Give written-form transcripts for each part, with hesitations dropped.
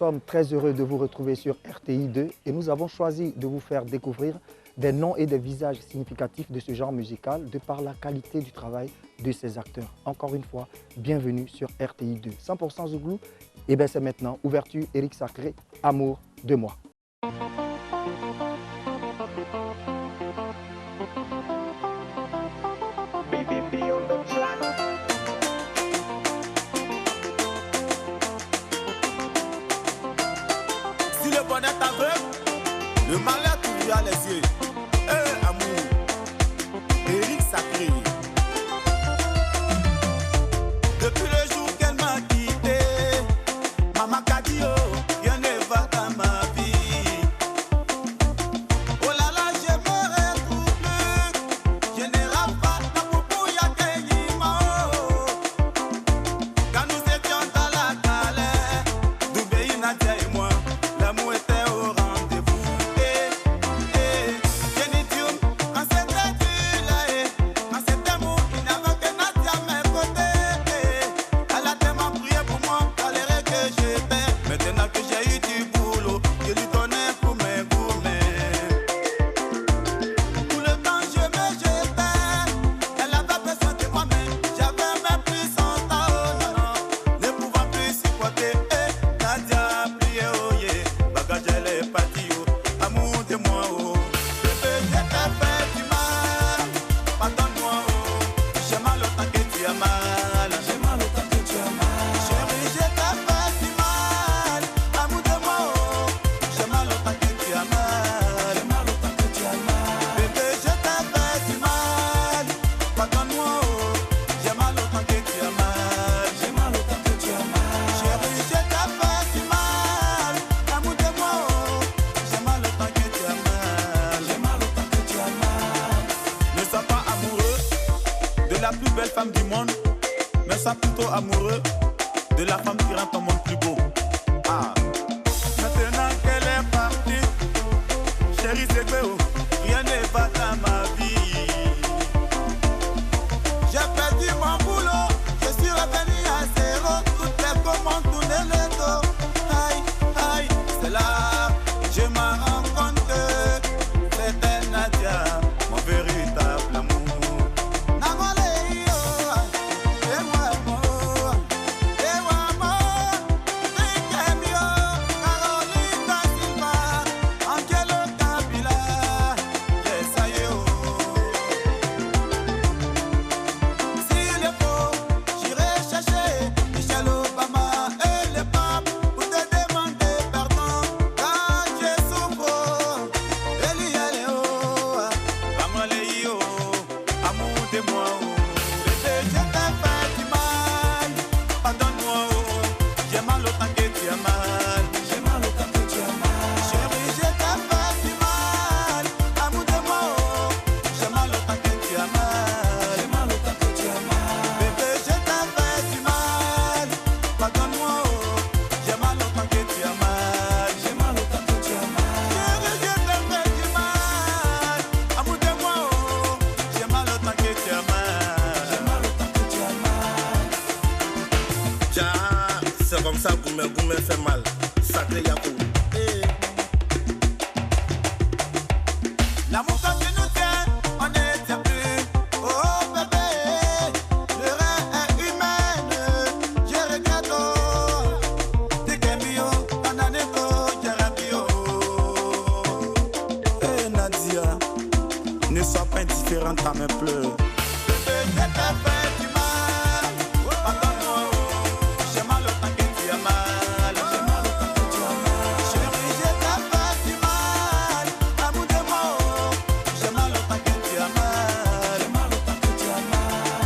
sommes très heureux de vous retrouver sur RTI 2 et nous avons choisi de vous faire découvrir des noms et des visages significatifs de ce genre musical de par la qualité du travail de ces acteurs. Encore une fois, bienvenue sur RTI 2. 100% Zouglou, et bien c'est maintenant ouverture Eric Sacré, Amour de moi. Si le bonheur t'aveugle, le malheur t'ouvrira les yeux. Amour, Eric Sacré. Depuis le jour qu'elle m'a quitté, maman qu'a dit oh, rien ne va dans ma vie. Oh là là, je me retrouve plus, je ne rate pas la poupou y'a qu'un quand nous étions dans la galère, Doubéi, Nadia et moi, l'amour était au rendez-vous. Génitium, quand c'était dur là, quand c'était mou, il n'y avait que Nadia à mes côtés. Elle a tellement prié pour moi, galérer que j'étais. Maintenant que j'ai eu du boulot, je lui donnais pour mes gourmets. Tout le temps je me jetais, elle avait besoin de moi, mais j'avais même plus son temps. Oh non, non, ne pouvant plus supporter. Nadia a prié, oh yeah, bagage elle est partie, oh, amour de moi, oh. Bébé, je t'ai fait du mal, pardonne-moi, oh. J'ai mal autant que tu as mal, j'ai mal autant que tu as mal. Chérie, je t'ai fait du mal, amour de moi, oh. J'ai mal autant que tu as mal, j'ai mal autant que tu as mal. Bébé, je t'ai fait du mal, pardonne-moi, oh. J'ai mal autant que tu as mal, j'ai mal autant que tu as mal. Chérie, je t'ai fait du mal, amour de moi, oh. J'ai mal autant que tu as mal, j'ai mal autant que tu as mal. Ne sois pas amoureux de la plus belle femme du monde, mais sois plutôt amoureux de la femme qui rend ton monde plus beau. Ah. Maintenant qu'elle est partie, chérie, c'est que oh, rien ne va dans ma vie. J'ai perdu mon boulot, je suis revenu à zéro. Toutes les commandes tournaient le dos. Aïe, aïe, c'est là que je m'en rends compte que c'était Nadia, mon véritable amour. Nangolei, oh, et moi, amour, et moi, amour, Rikemio, Caroline da Silva, Angelo Kabila, Yesaye, oh. S'il est faux, j'irai chercher Michel Obama et le pape pour te demander pardon quand je souffre. Eli, allez, oh, Ramolei, oh, amour de moi, oh. Bébé, je t'ai fait du mal, pardonne-moi, oh. J'ai mal autant que tu as mal, j'ai mal autant que tu as mal. Chérie, je t'ai fait du mal, amour de moi, oh. J'ai mal autant que tu as mal, j'ai mal autant que tu as mal. Bébé, je t'ai fait du mal, pardonne-moi, oh. J'ai mal autant que tu as mal, j'ai mal autant que tu as mal. Chérie, je t'ai fait du mal, amour de moi, oh. J'ai mal autant que tu as mal, j'ai mal autant que tu as mal. Tiens, c'est comme ça que Goumé fait mal. Sacré Yakou. L'amour quand tu nous tiens, on ne tient plus. Oh bébé, le rêve est humain. Je regrette, oh. T'es qu'un bio, un anéco, j'ai un bio. Nadia, ne sois pas indifférente à mes pleurs. Bébé, je t'ai fait du mal. Pardonne-moi, oh. J'ai mal autant que tu as mal, j'ai mal autant que tu as mal. Chérie, je t'ai fait du mal, amour de moi, oh. J'ai mal autant que tu as mal, j'ai mal autant que tu as mal.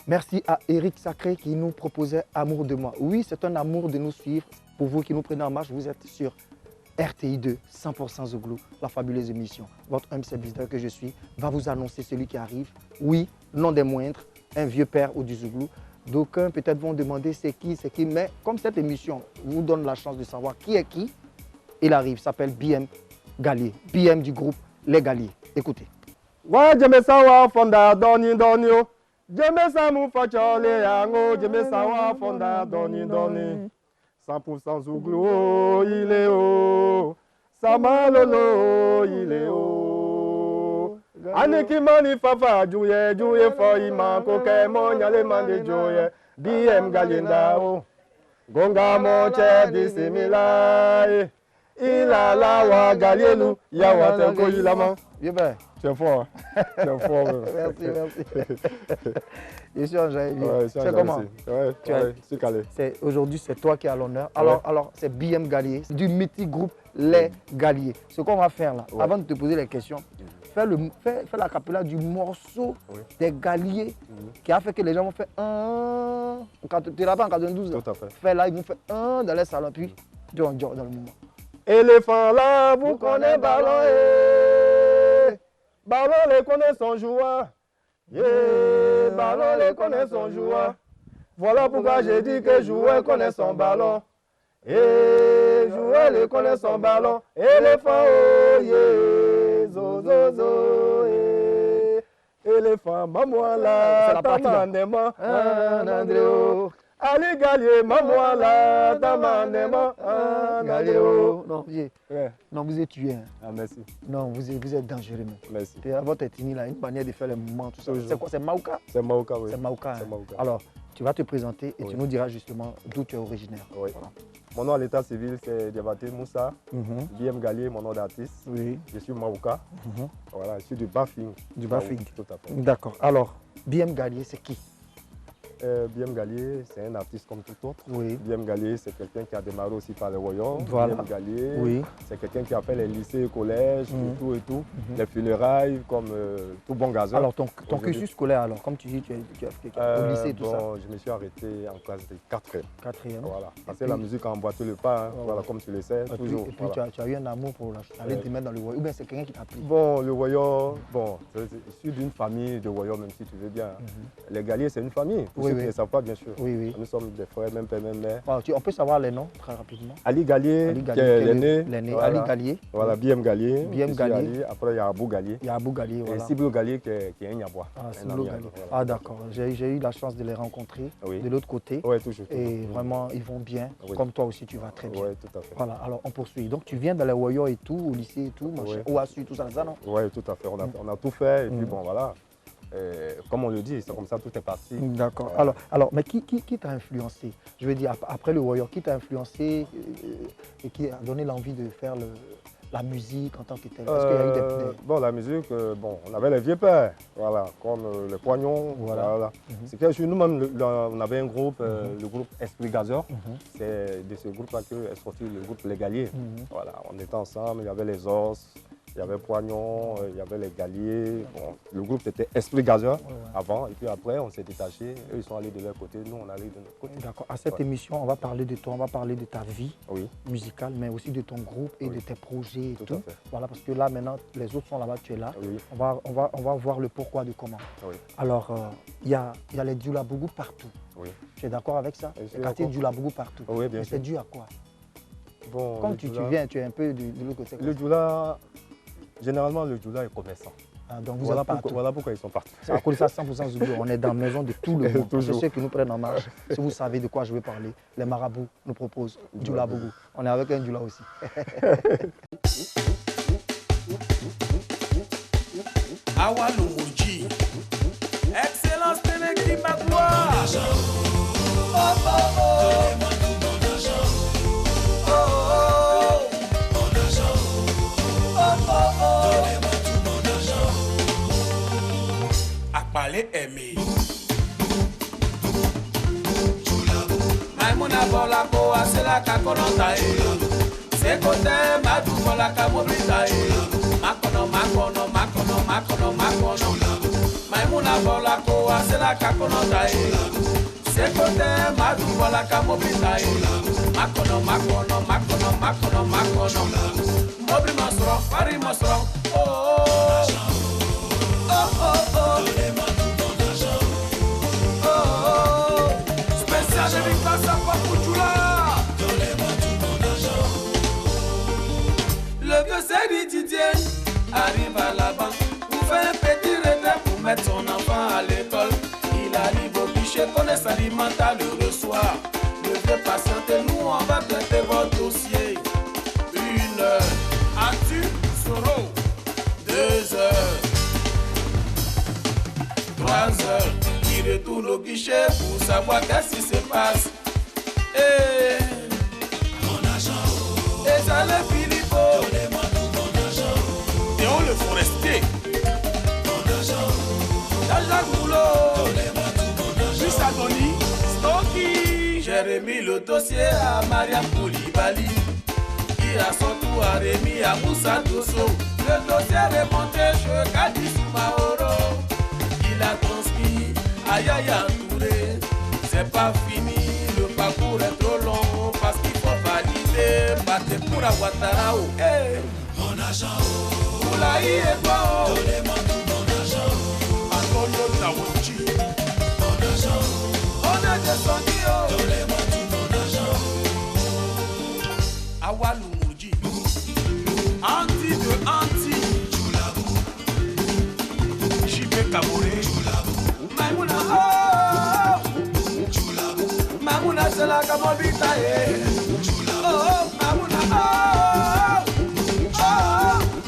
Merci à Eric Sacré qui nous proposait Amour de moi. Oui, c'est un amour de nous suivre. Pour vous qui nous prenez en marche, vous êtes sur RTI 2, 100% Zouglou, la fabuleuse émission. Votre humble serviteur que je suis va vous annoncer celui qui arrive. Oui, non des moindres, un vieux père ou du Zouglou. D'aucuns peut-être vont demander c'est qui, mais comme cette émission vous donne la chance de savoir qui est qui, il arrive, s'appelle BM Gallier, BM du groupe Les Galliers. Écoutez. Wa jeme sawa fonda doni donio Jemesa Moufachole Yango, Jemesa Wafonda Doni Doni. 100% Zouglou, il est haut. Samalolo, il est haut. Aniki Mani Fafa, Jouye, Jouye Foima, Koke Monyale Mande Jouye, BM Galindao. Gonga Monche, Dissimilai. Il a la wa Galielu, Yawa Tenko Ilama. Tu es fort. Tu es fort. Merci. Je suis Anjaï. C'est comment? C'est calé. Aujourd'hui, c'est toi qui as l'honneur. Alors c'est BM Galier, du mythique groupe Les Galiers. Ce qu'on va faire là, avant de te poser les questions, fais la capella du morceau des Galiers qui a fait que les gens vont faire un. Quand tu es là-bas en 92, tout à fait. Fais là, ils vont faire un dans les salons, puis dans le moment. Éléphant là, vous connaissez ballon, ballon les connaît son joueur. Ballon les connaît son joueur. Voilà pourquoi j'ai dit que joueur connaît son ballon. Joueur les connaît son ballon. Éléphant, oh yeah, zo zo zo, éléphant, maman là, tamandema, Andréo. Ali Galier, maman là, tamandema, Andréo. Non, vous êtes tué. Ah, merci. Non, vous êtes dangereux. Merci. Et votre ethnie là, une manière de faire les mouvements, tout ça. C'est quoi? C'est Maouka? C'est Maouka, oui. C'est Maouka. C'est Maouka. Alors, tu vas te présenter et tu nous diras justement d'où tu es originaire. Oui. Voilà. Mon nom à l'état civil, c'est Diabaté Moussa. BM Galier, mon nom d'artiste. Oui. Je suis Maouka. Voilà, je suis du Bafing. Du Bafing. Tout à fait. D'accord. Alors, BM Galier, c'est qui? BM Galier, c'est un artiste comme tout autre. Oui. BM Galier, c'est quelqu'un qui a démarré aussi par le royaume. Voilà. BM Galier, oui. C'est quelqu'un qui a fait les lycées, collèges, et tout. Les funérailles, comme tout bon gazon. Alors, ton cursus scolaire, alors, comme tu dis, tu es au lycée et tout ça. Je me suis arrêté en classe de 4e. 4e. Voilà. Parce que la musique a emboîté le pas, hein. Voilà, comme tu le sais, toujours. Et puis, tu as eu un amour pour aller te mettre dans le royaume. Ou bien c'est quelqu'un qui t'a pris? Bon, le royaume, je suis d'une famille de royaume, même si tu veux bien. Les Galiers, c'est une famille. Pour ceux qui ne savent pas, bien sûr. Oui. Nous sommes des frères, même père, même mère. On peut savoir les noms très rapidement. Ali Galier, qui est l'aîné. Voilà. Ali Galier. Voilà, BM Galier. BM Galier. Après, il y a Abou Galier. Il y a Abou Galier, voilà. Et Siblo Galier, qui est un Niabois. Ah, Siblo Galier. Ah, d'accord. J'ai eu la chance de les rencontrer de l'autre côté. Oui, toujours. Et vraiment, ils vont bien. Comme toi aussi, tu vas très bien. Oui, tout à fait. Voilà, alors on poursuit. Donc, tu viens dans les royaumes et tout, au lycée et tout, au ASU, tout ça, non? Oui, tout à fait. On a tout fait. Et puis, bon, voilà. Comme on le dit, c'est comme ça, tout est parti. D'accord. Alors, mais qui t'a influencé? Je veux dire, après le royaume, qui t'a influencé et qui a donné l'envie de faire la musique en tant que tel? Est-ce qu'il y a eu des... Bon, la musique, on avait les vieux pères, voilà, comme les Poignons, voilà. C'est que nous-mêmes, on avait un groupe, le groupe Esprit Gazeur. C'est de ce groupe-là qu'est sorti le groupe Les Galiers. Voilà, on était ensemble, il y avait les Os, il y avait Poignon, il y avait les Galiers. Bon, le groupe c'était Esprit Gazeur avant, et puis après on s'est détaché. Eux ils sont allés de leur côté, nous on allait de notre côté. D'accord. À cette émission, on va parler de toi, on va parler de ta vie musicale, mais aussi de ton groupe et de tes projets et tout. Voilà, parce que là maintenant, les autres sont là-bas, tu es là. On va voir le pourquoi du comment. Alors, il y a les Djoulabougou partout. Tu es d'accord avec ça? Les quartiers Djoulabougou partout. Oui, bien sûr. C'est dû à quoi? Bon, comme tu viens, tu es un peu de l'autre côté. Le Djoula, généralement le Djoula est commerçant. Ah, donc vous allez partout. Voilà pourquoi ils sont partis. C'est à cause de ça 100% Zoulou. On est dans la maison de tout le monde. C'est ceux qui nous prennent en marche. Si vous savez de quoi je vais parler, les marabouts nous proposent Djoulabougou. On est avec un Djoula aussi. Awa Lumuji. Excellence Télécrim à toi. Akpale aimé. Maimouna bola koa c'est la kakolonta e. C'est côté madou bola kamobrita e. Makono. Maimouna bola koa c'est la kakolonta e. C'est côté madou bola kamobrita e. Makono. Mobri masro, pari masro. Le vieux Seri Didier arrive à la banque pour faire un petit retrait pour mettre son enfant à l'école. caisse alimentaire le reçoit. Ne veux patienter, nous on va traiter votre dossier. 1 heure, as-tu Soro? 2 heures, 3 heures, il retourne au guichet pour savoir qu'est-ce qui se passe. Et mon argent, et ça le Philippe, donnez-moi tout mon argent. Et on le forestier, mon argent, Jean-Jacques Boulot, donnez-moi tout mon argent. Juste Adoni, Stocky. J'ai remis le dossier à Mariam Koulibaly, qui a son tour a remis à Moussa Dosso. Le dossier est remonté chez Kadi Soumaoro. Il a transmis à Yaya Touré. C'est pas fini, le parcours est trop long parce qu'il faut valider Batepura Ouattarao. Hey. Mon argent, Oulaï et toi, donnez-moi tout mon argent. Antonio Taouchi, mon argent. On est descendu, donnez-moi tout mon argent. Awalou Moudji, anti de anti, Chibé Kabouré, Mamouna, Mamouna c'est la Kamobita, oh, Mamouna,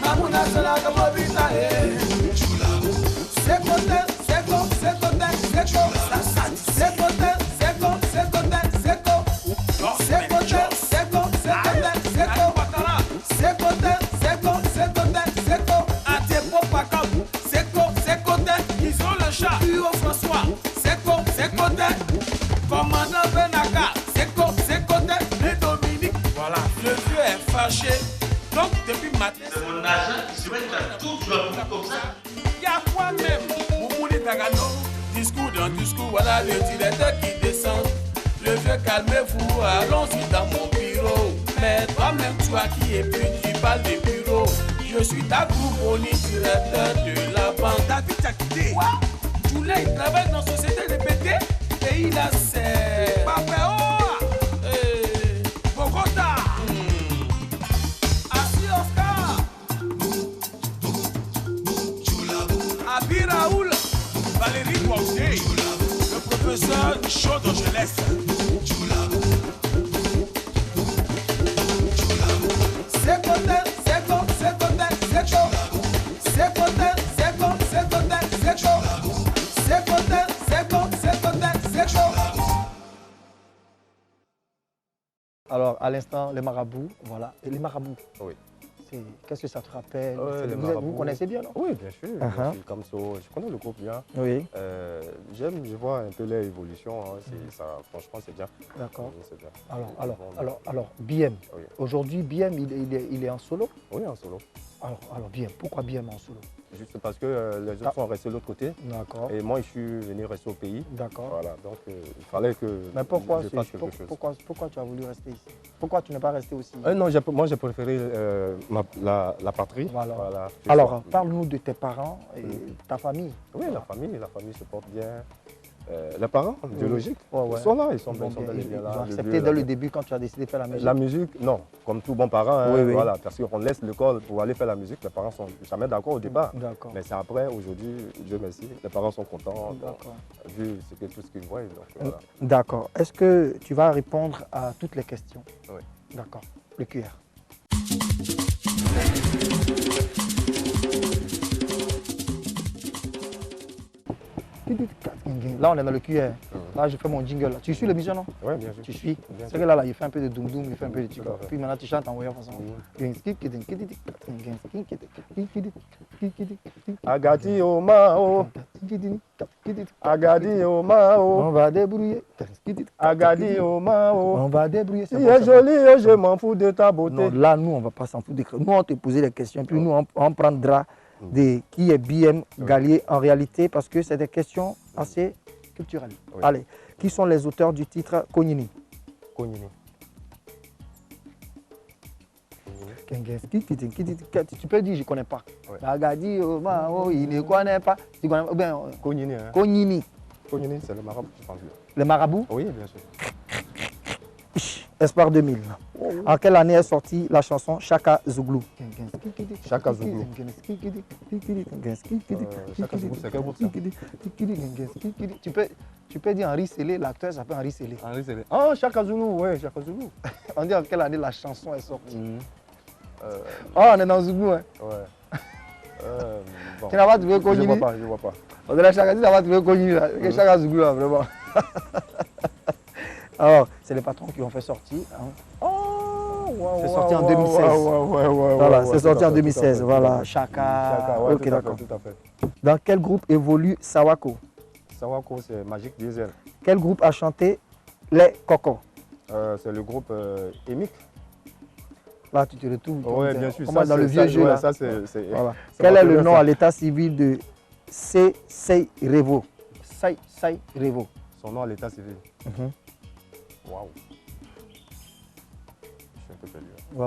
Mamouna c'est la Kamobita, c'est côté, c'est côté, c'est côté, c'est côté, c'est côté, c'est côté, c'est côté, c'est côté, c'est côté, c'est côté, c'est côté, c'est côté, c'est côté, à tes propres câbles, c'est côté, ils ont le chat, Hugo François, c'est côté, commandant Benaka, c'est côté, les Dominique, voilà, le vieux est fâché, donc depuis matin, mon argent, il se met à tout sur la comme ça. il y a quoi même, Moumouni Dagano, discours dans discours, voilà le directeur qui descend, le vieux calmez-vous, allons-y dans mon bureau, mais toi-même tu as qui et puis tu parles des bureaux, je suis Dagouboni, directeur de la banque. David Tchakité, Joulé, il travaille dans société de PT et il a ses Papéo, Bogota, Assi Oscar, Abi Raoul, Valérie Kouaoudé, le professeur Chaud d'Angeles. C'est côté, c'est côté, c'est côté, c'est côté, c'est côté, c'est côté, c'est côté, c'est côté, c'est côté, c'est côté, c'est côté. Alors, à l'instant, les marabouts, voilà. Et les marabouts, Oui. qu'est-ce que ça te rappelle? Les Vous marabouts. connaissez bien, non? Oui, bien sûr. Bien sûr. Comme ça, je connais le groupe bien. Oui. Je vois un peu leur évolution. Hein. Ça, franchement, c'est bien. D'accord. Oui, c'est bien. Alors, BM. Oui. Aujourd'hui, BM, il est en solo. Oui, en solo. Alors BM, pourquoi BM en solo? Juste parce que les autres sont restés de l'autre côté. D'accord. Et moi, je suis venu rester au pays. D'accord. Voilà, donc il fallait que Mais pourquoi, je fasse quelque chose. pourquoi tu as voulu rester ici? Pourquoi tu n'es pas resté aussi? Non, moi, j'ai préféré la patrie. Voilà. Voilà. Alors, parle-nous de tes parents et ta famille. Oui, la famille se porte bien. Les parents biologiques, Ouais. ils sont là, ils sont Bon, bien là. ils ont accepté dès le début quand tu as décidé de faire la musique. La musique, non, comme tout bon parent, hein, Oui. voilà, parce qu'on laisse l'école pour aller faire la musique, les parents sont jamais d'accord au départ. D'accord. Mais c'est après, aujourd'hui, Dieu merci, les parents sont contents, D'accord. vu tout ce qu'ils voient. Donc, voilà. D'accord. Est-ce que tu vas répondre à toutes les questions? Oui. D'accord. Le QR. Là, on est dans le QR. Là, je fais mon jingle. Là. Tu suis l'émission, non? Oui, bien sûr. Tu suis. Bien C'est sûr. que là, il fait un peu de doum doum, il fait un peu de tico. D'accord. Puis maintenant, tu chantes en voyant façon. Agadi o mao, Agadi o mao, On va débrouiller. Agadi o mao. On va débrouiller. Tu es jolie, je m'en fous de ta beauté. Non, là, nous, on ne va pas s'en foutre. Nous, on te poser des questions, puis nous, on prendra de qui est BM Gallier en réalité, parce que c'est des questions assez culturelles. Oui. Allez, qui sont les auteurs du titre Konyini? Konyini. Tu peux dire, je ne connais pas. Oui. Agadi, il ne connaît pas. Tu connais, bien, Konyini, hein. Konyini, Konyini, c'est le marabout, je pense. les marabouts, Oui, bien sûr. Espoir 2000. En quelle année est sortie la chanson Chaka Zouglou? Chaka Zouglou. Chaka Zouglou, c'est quel groupe ça? Tu peux dire Henri Sélé, l'acteur s'appelle Henri Sélé. Henri Sélé. Ah, Chaka Zouglou, oui, Chaka Zouglou. On dit en quelle année la chanson est sortie. Oh, on est dans Zouglou, hein. Ouais. Bon. Tu n'as pas trouvé connu? Je vois pas. On dirait Chaka, tu n'as pas trouvé connu là. Chaka Zouglou, là, vraiment. Alors, c'est les patrons qui l'ont fait sortir. Hein. C'est sorti en 2016. Voilà, c'est sorti en 2016. Voilà, Chaka. Ouais, ok, tout à d'accord. fait, tout à fait. Dans quel groupe évolue Sawako? Sawako, c'est Magic Diesel. Quel groupe a chanté Les Cocos? C'est le groupe EMIC. Là, tu te retrouves. Oui, bien sûr. Comme dans le vieux jeu. Ouais, là. ça, c'est, Voilà. ça Quel est le m'appelle nom ça. à l'état civil de Sei Revo? Sei Revo. Son nom à l'état civil. Mhm. Waouh. Je suis un peu perdu.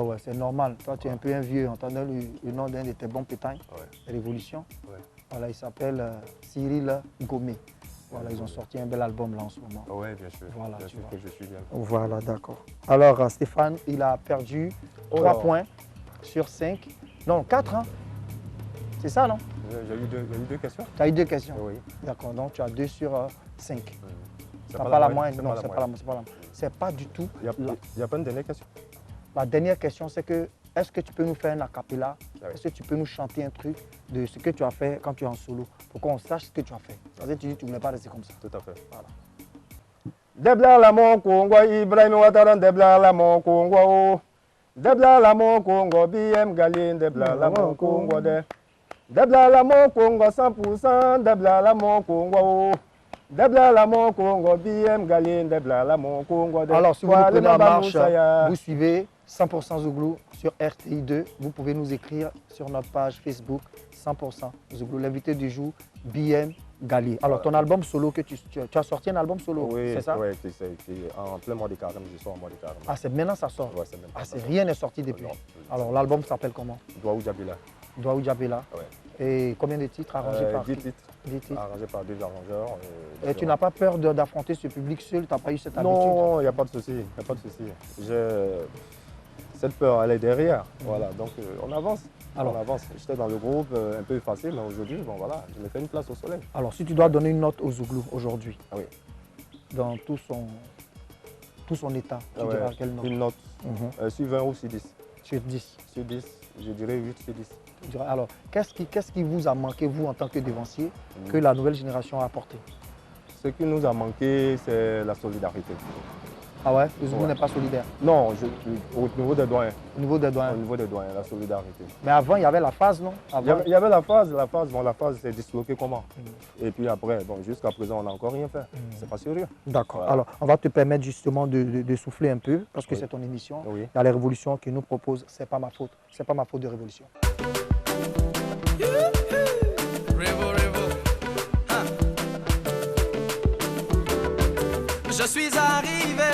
Ouais, c'est normal. Toi, tu es un peu un vieux. Entendant le nom d'un de tes bons pétangs, Ouais. Révolution. Ouais. Voilà, il s'appelle Cyril Gomé. Voilà, ils ont sorti un bel album là en ce moment. Oui, bien sûr. Voilà, bien tu sûr vois. que je suis bien. Voilà, d'accord. Alors, Stéphane, il a perdu 3 points sur 5. Non, 4, hein? C'est ça, non? J'ai eu deux questions. Tu as eu 2 questions. Oui. D'accord, donc tu as 2 sur 5. C'est Tu n'as pas la moyenne? c'est Non, pas la c'est pas la moyenne. C'est pas du tout. Il n'y a pas une dernière question. La dernière question, c'est que est-ce que tu peux nous faire un acapella? Ah oui. Est-ce que tu peux nous chanter un truc de ce que tu as fait quand tu es en solo pour qu'on sache ce que tu as fait? Parce que tu dis que tu ne voulais pas rester comme ça. Tout à fait. Voilà. Debla la mon Congo, Ibrahim Ouattara, Debla la mon Congo. Debla la mon Congo, BM Galine, Debla la mon Congo. Debla la mon Congo, 100%, Debla la mon Congo. Debla la mon Congo, BM Galine, Debla la mon Congo. Alors, si vous nous prenez en marche, vous suivez 100% Zouglou sur RTI2. Vous pouvez nous écrire sur notre page Facebook 100% Zouglou. L'invité du jour, BM Gali. Alors, ton album solo, que tu as sorti un album solo, Oui, c'est ça? Oui, c'est en plein mois de carême, je sors en mois de carême. Ah, c'est maintenant ça sort? Ouais, c'est même pas ça. Rien n'est sorti depuis. Non. Alors, l'album s'appelle comment? Douaou Djabila. Douaou Djabela. Ouais. Et combien de titres arrangés par 10 qui? titres. 10 titres. Arrangé par 2 arrangeurs. Et tu n'as pas peur d'affronter ce public seul? Tu n'as pas eu cette habitude? Non, il n'y a pas de souci. Il n'y a pas de souci. Cette peur, elle est derrière. Voilà, donc on avance. Alors, on avance. J'étais dans le groupe un peu facile, mais aujourd'hui, bon voilà, je me fais une place au soleil. alors, si tu dois donner une note au Zouglou aujourd'hui, Oui. dans tout son état, tu Ouais, diras quelle note? une note. Sur 20 ou sur 10. Sur 10. Sur 10, je dirais 8 sur 10. Tu diras, alors, qu'est-ce qui vous a manqué, vous, en tant que dévancier, que la nouvelle génération a apporté? Ce qui nous a manqué, c'est la solidarité. Ah ouais? Le Zouglou Ouais. n'est pas solidaire Non, au niveau des doyens. au niveau des doyens. Au niveau des doyens, la solidarité. Mais avant, il y avait la phase, non? Avant, Il y avait la phase, bon, la phase c'est disloqué comment? Et puis après, bon, jusqu'à présent, on n'a encore rien fait. C'est pas sérieux. D'accord. Voilà. Alors, on va te permettre justement de souffler un peu, parce que Oui. c'est ton émission. Oui. Il y a les révolutions qui nous proposent, c'est pas ma faute. C'est pas ma faute de révolution. Je suis arrivé,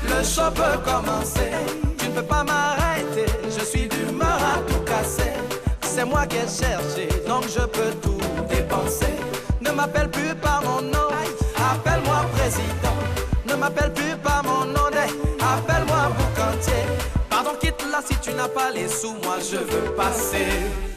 le show peut commencer. Tu ne peux pas m'arrêter, je suis d'humeur à tout casser. C'est moi qui ai cherché, donc je peux tout dépenser. Ne m'appelle plus par mon nom, appelle-moi président. Ne m'appelle plus par mon nom, appelle-moi boucantier. Pardon, quitte là si tu n'as pas les sous, moi je veux passer.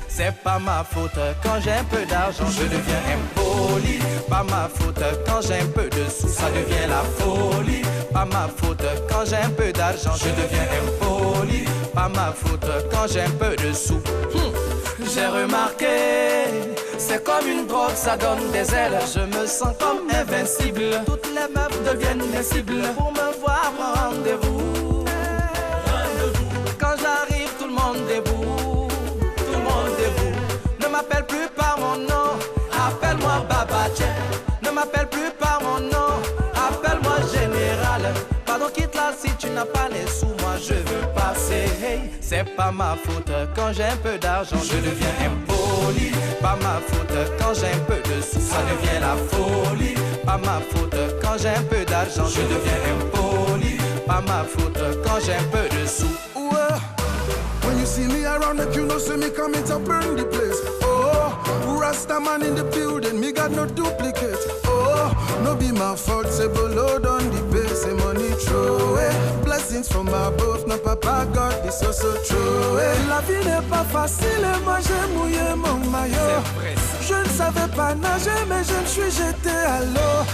C'est pas ma faute quand j'ai un peu d'argent, je deviens impoli. Pas ma faute quand j'ai un peu de sous, ça devient la folie. Pas ma faute quand j'ai un peu d'argent, je deviens impoli. Pas ma faute quand j'ai un peu de sous. J'ai remarqué, c'est comme une drogue, ça donne des ailes. Je me sens comme invincible. Toutes les meufs deviennent mes cibles. Pour me voir, prends rendez-vous. Quand j'arrive, tout le monde debout. Tout le monde debout. Ne m'appelle plus par mon nom, appelle-moi Baba Tchè. Ne m'appelle plus par mon nom, appelle-moi Général. Pardon, quitte là si tu n'as pas les sous, moi je veux passer. Hey, c'est pas ma faute quand j'ai un peu d'argent, je deviens impoli. Pas ma faute quand j'ai un peu de sous, ça devient la folie. Pas ma faute quand j'ai un peu d'argent, je deviens impoli. Pas ma faute quand j'ai un peu de sous. When you see me around, make you know, see me coming to burn the place. Oh, Rasta man in the building, me got no duplicate. Oh, no be my fault, say below down the base, say money throw away. Blessing blessings from above. Non, papa, God is so true. Et la vie n'est pas facile et moi j'ai mouillé mon maillot. Je ne savais pas nager, mais je me suis jeté à l'eau.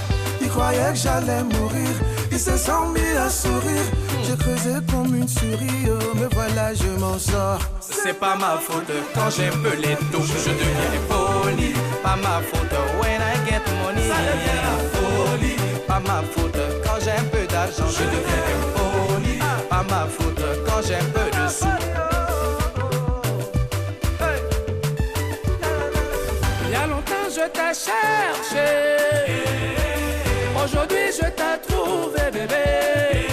Ils croyaient que j'allais mourir, ils se sont mis à sourire. J'ai creusé comme une souris, oh, me voilà, je m'en sors. C'est pas ma faute quand j'ai un peu les touches, je deviens poli. Pas ma faute when I get money, ça devient la folie. Pas ma faute quand j'ai un peu d'argent, je deviens poli. Pas ma faute quand j'ai un peu de sous. Il y a longtemps je t'ai cherché, aujourd'hui je t'ai trouvé bébé.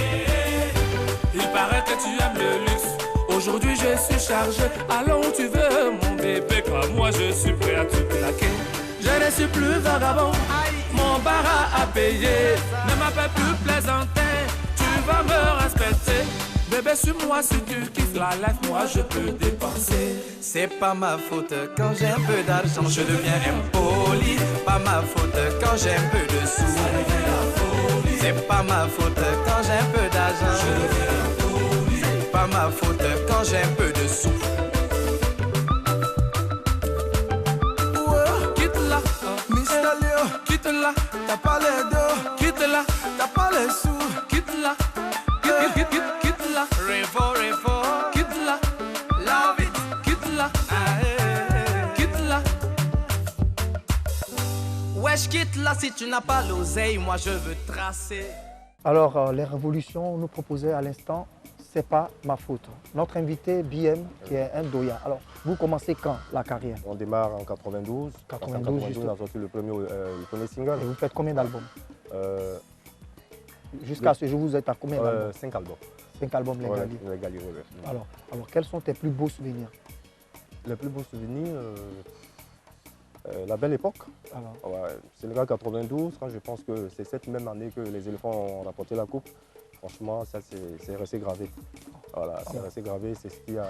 Il paraît que tu aimes le luxe, aujourd'hui je suis chargé. Allons où tu veux mon bébé, comme moi je suis prêt à tout claquer. Je ne suis plus vagabond, mon bar à payer. Ne m'appelle plus plaisantin, tu vas me respecter. Bébé suis-moi si tu kiffes la life, moi je peux dépenser. C'est pas ma faute quand j'ai un peu d'argent, je deviens impoli. Pas ma faute quand j'ai un peu de sous, ça devient la folie. C'est pas ma faute quand j'ai un peu d'argent, je deviens impoli. C'est pas ma faute quand j'ai un peu de sous. Quitte-la, Mr. Leo, quitte-la, t'as pas les dos, quitte-la, t'as pas les sous. quitte-la, quitte-la, revo, quitte-la, love it, quitte-la, quitte-la. Wesh, quitte-la si tu n'as pas l'oseille, moi je veux tracer. Alors, les révolutions nous proposaient à l'instant, c'est pas ma faute. Notre invité, BM, qui est un doya. Alors, vous commencez quand la carrière? On démarre en 92. 92, on a sorti le premier single. Et vous faites combien d'albums? Euh, Jusqu'à ce jour, vous êtes à combien d'albums? 5 albums. 5 albums, les Ouais, Gali. les Gali, ouais. Alors, quels sont tes plus beaux souvenirs? Les plus beaux souvenirs, la belle époque. Alors, Ouais, Sénégal 92, quand je pense que c'est cette même année que les éléphants ont remporté la coupe. Franchement, ça c'est resté gravé. Voilà, c'est resté gravé, c'est ce qui a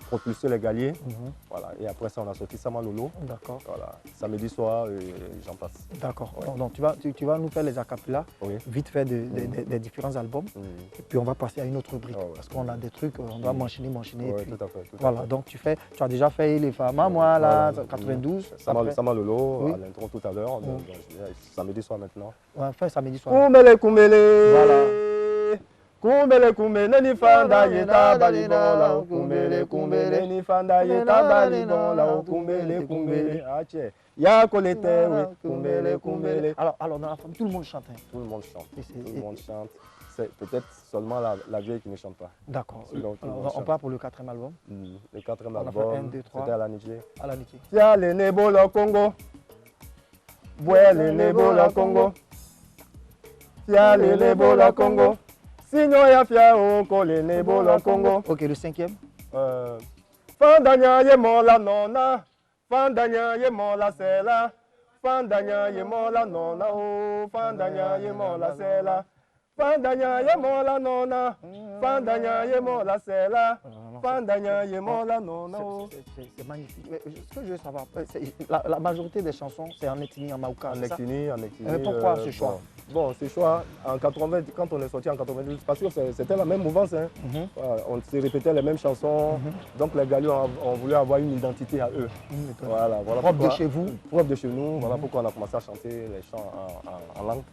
propulsé les Galiers. Voilà, et après ça, on a sorti Sama Lolo. d'accord. Voilà, samedi soir, et j'en passe. D'accord. Ouais. Donc, tu vas nous faire les acapellas, Oui. vite fait des différents albums. Et puis, on va passer à une autre rubrique. Ah ouais. Parce qu'on a des trucs, on doit m'enchaîner. Et Ouais, puis, tout à fait. voilà, donc tu as déjà fait les femmes, moi, là, Voilà. 92. Sama après. Lolo, Oui. à l'intro tout à l'heure. Donc, samedi soir maintenant. On va faire samedi soir. Kumbele kumbele. Voilà. Kumbele kumbele ni fanda yeta balibon la kumbele kumbele ni fanda yeta balibon la kumbele kumbele. Ah tiens, ya kolete oui kumbele kumbele. Alors dans la famille, tout le monde chante. Hein. Tout le monde chante. Et Tout le monde chante. C'est peut-être seulement la vieille qui ne chante pas. D'accord. Sinon, tout le monde Alors, on chante. part pour le 4e album, Le 4e On a fait album, 1, 2, 3. c'était à la Niger. à l'amitié. Tia le nebo le Congo. Boué le nebo le Congo. Tia le nebo le Congo. Sinon ya fia oko le nebo le Congo. Ok, le 5e. Fandanya ye mola nona. Fandanya ye mola sela. Fandanya ye mola nona oh. Fandanya ye mola sela. Fandanya ye mola nona. Fandanya ye mola sela. Fandanya ye mola nona oh. C'est magnifique. Mais ce que je veux savoir, la majorité des chansons, c'est en Etini, en Maouka. En c'est ça? Ectini. Pourquoi ce choix? Bon, ce choix, en 80, quand on est sorti en 92, parce que c'était la même mouvance. Hein. Voilà, on se répétait les mêmes chansons. Donc les Galios ont voulu avoir une identité à eux. Voilà, Propre de chez vous. Propre de chez nous. Voilà pourquoi on a commencé à chanter les chants en langue.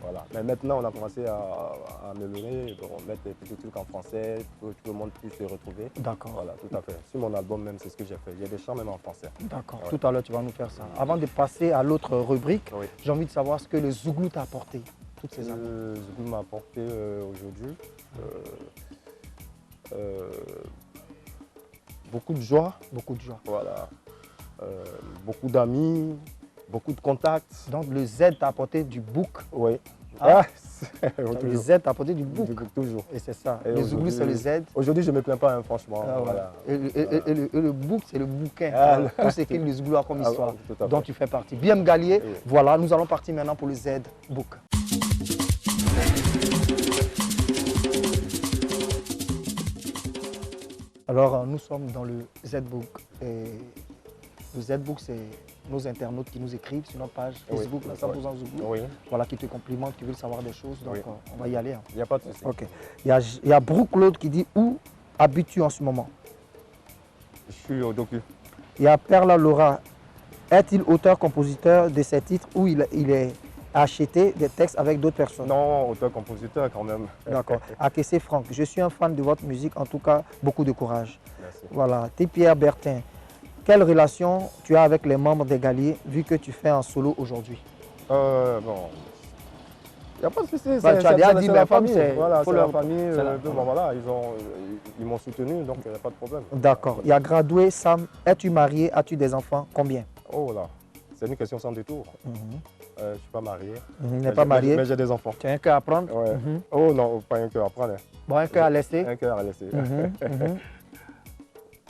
Voilà. Mais maintenant, on a commencé à améliorer, mettre des petits trucs en français pour que tout le monde puisse se retrouver. D'accord. Voilà, tout à fait. Sur mon album même, c'est ce que j'ai fait. Il y a des chants même en français. D'accord. Ouais. Tout à l'heure, tu vas nous faire ça. Avant de passer à l'autre rubrique, Oui. j'ai envie de savoir ce que le Zouglou t'a apporté. Toutes ces années. Zouglou m'a apporté aujourd'hui beaucoup de joie, Beaucoup de joie. voilà, beaucoup d'amis, beaucoup de contacts. Donc le Z t'a apporté du book. Oui. Ah. Toujours. Le Z t'a apporté du book. Toujours. Et c'est ça. Et Le Zouglou, c'est le Z. Aujourd'hui, je ne me plains pas, hein, franchement. Ah ouais. Voilà. Et le book, c'est le bouquin. Ah, Tout ce que le Zouglou a comme Ah, histoire, tout à fait. dont tu fais partie. Bien Galier, Oui. voilà, nous allons partir maintenant pour le Z book. Alors, nous sommes dans le Z book. Et le Z book, c'est nos internautes qui nous écrivent sur notre page Facebook, la 100% Zouglou. Oui. Voilà, qui te complimentent, qui veulent savoir des choses. Donc, on va y aller. Hein. Il n'y a pas de souci. Ok. Il y a Brooke Claude qui dit où habites-tu en ce moment? Je suis au docu. Il y a Perla Laura. Est-il auteur-compositeur de ces titres où il est acheté des textes avec d'autres personnes? Non, auteur-compositeur quand même. D'accord. Akessé Franck, je suis un fan de votre musique. En tout cas, beaucoup de courage. Merci. Voilà. T. Pierre Bertin. Quelle relation tu as avec les membres des Galiers vu que tu fais un solo aujourd'hui? Bon. Il n'y a pas de souci. Bah, tu as déjà dit, la famille. Voilà, faut c'est la leur- famille. c'est la- Bon, voilà, ils m'ont soutenu, donc il n'y a pas de problème. D'accord. Il y a Gradué Sam. Es-tu marié? As-tu des enfants? Combien? Oh là, c'est une question sans détour. Je ne suis pas marié. Il n'est pas marié. Mais j'ai des enfants. Tu as un cœur à prendre? Ouais. Oh non, pas un cœur à prendre. Bon, un cœur à laisser? Un cœur à laisser.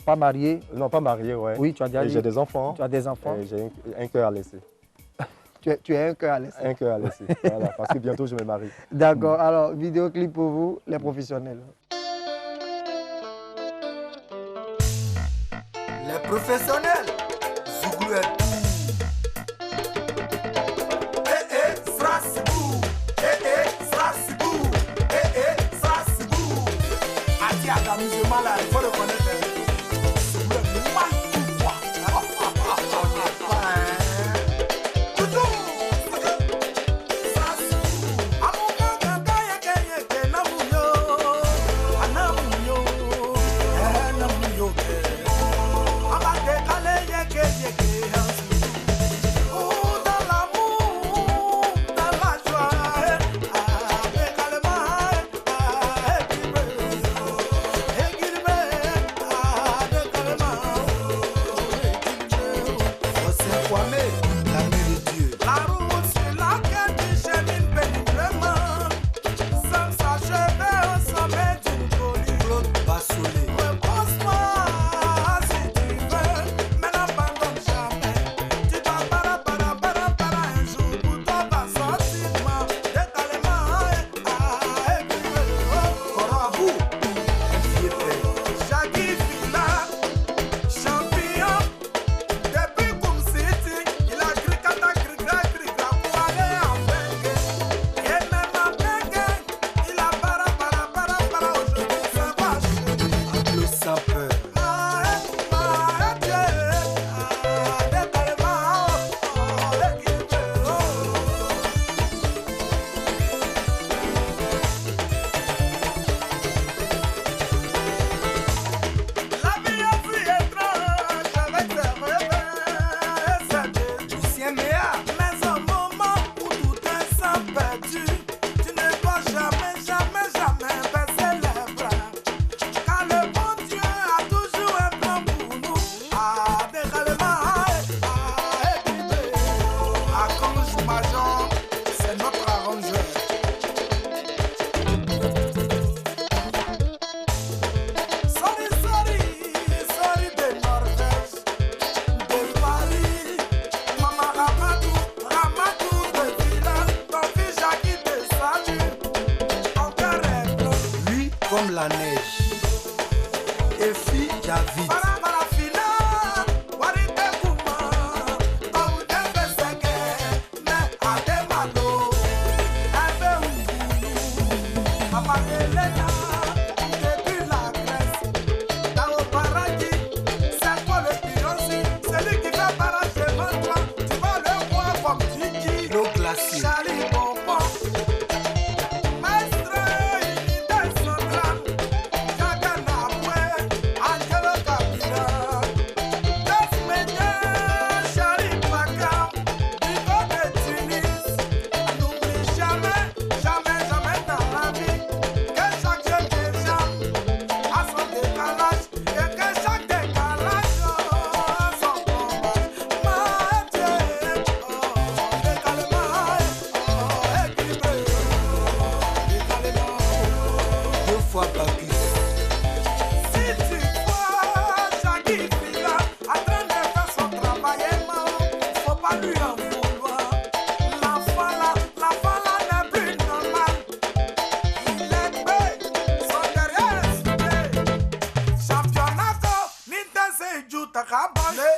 Pas marié? Non, pas marié, ouais. Oui, tu as déjà Et dit. j'ai des enfants. Tu as des enfants? Et j'ai un cœur à laisser. Tu as un cœur à laisser. Un cœur à laisser. Voilà, parce que bientôt je me marie. D'accord. Alors, vidéoclip pour vous, les professionnels. Les professionnels, Zouglou est tout. Strasbourg, Strasbourg, Strasbourg. Ati amusement là, il faut le connaître. Zouglou est mal tout quoi.